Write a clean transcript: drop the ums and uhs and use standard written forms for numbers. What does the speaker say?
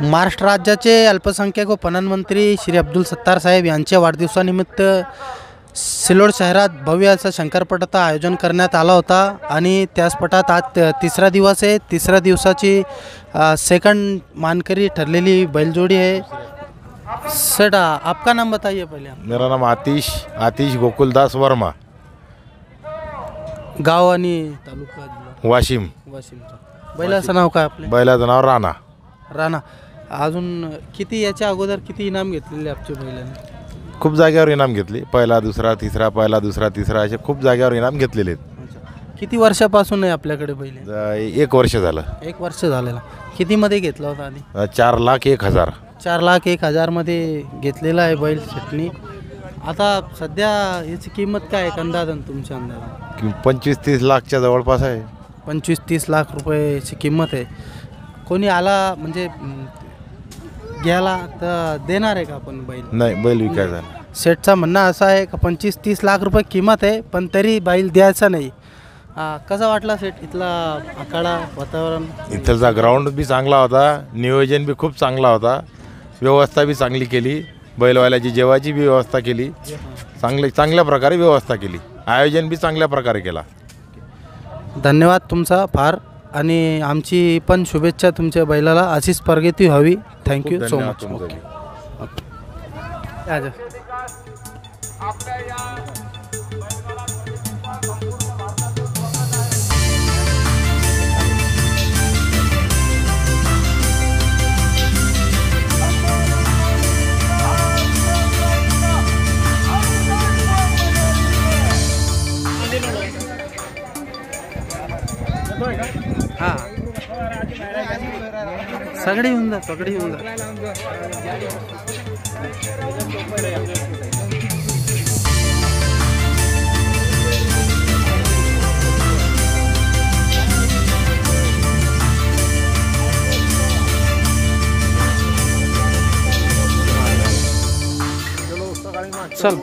महाराष्ट्र राज्याचे अल्पसंख्याक व पणन मंत्री श्री अब्दुल सत्तार साहेब यांच्या वाढदिवसानिमित्त सिल्लोड शहरात भव्य असा शंकरपटाचं आयोजन करण्यात आला होता आणि त्याच पटात आज तिसरा दिवस आहे। तिसऱ्या दिवसाची सेकंड मानकरी ठरलेली बैलजोड़ी है। सर आपका नाम बताइए पहले। मेरा नाम आतिश गोकुलदास वर्मा, गाव आणि तालुका जिल्हा वाशिम। बैलाचं नाव काय आपले? बैलाचं नाव राणा। अजून किती याच्या अगोदर किती इनाम घेतलेले आपच्या बैलाने? खूप जागेवर इनाम घेतली, पहिला दुसरा तिसरा, पहिला दुसरा तिसरा असे खूप जागेवर इनाम घेतलेले आहेत। किती वर्षापासून आहे आपल्याकडे बैल? 1 वर्ष झालं। 1 वर्ष झालेला। कितीमध्ये घेतला होता आधी? 4,01,000। 4,01,000 मध्ये घेतलेला आहे बैल चटणी। आता सध्या याची किंमत काय आहे अंदाजन तुमच्या अंदाजाने? 25-30 लाखच्या जवळपास आहे। 25-30 लाख रुपयाची किंमत आहे। कोणी आला म्हणजे घ्यायला तर देणार आहे का आपण बैल? नाही, बैल विकायचा। सेटचा म्हणणं असं आहे का 25-30 लाख रुपये किंमत आहे, पण तरी बैल द्यायचा नाही। कसा वाटला सेट इथला आखाडा, वातावरण? इथलचा ग्राउंड बी चांगला होता, नियोजन बी खूप चांगला होता, व्यवस्था बी चांगली केली, बैलवाल्याची जेवायची बी व्यवस्था केली, चांगल्या प्रकारे व्यवस्था केली, आयोजन बी चांगल्या प्रकारे केला। धन्यवाद तुमचा फार, आणि आमची पण शुभेच्छा तुमच्या बैलाला अशीच प्रगती व्हावी। Thank you so much. हाँ सगड़ी होंदा पकड़ी होंदा। चल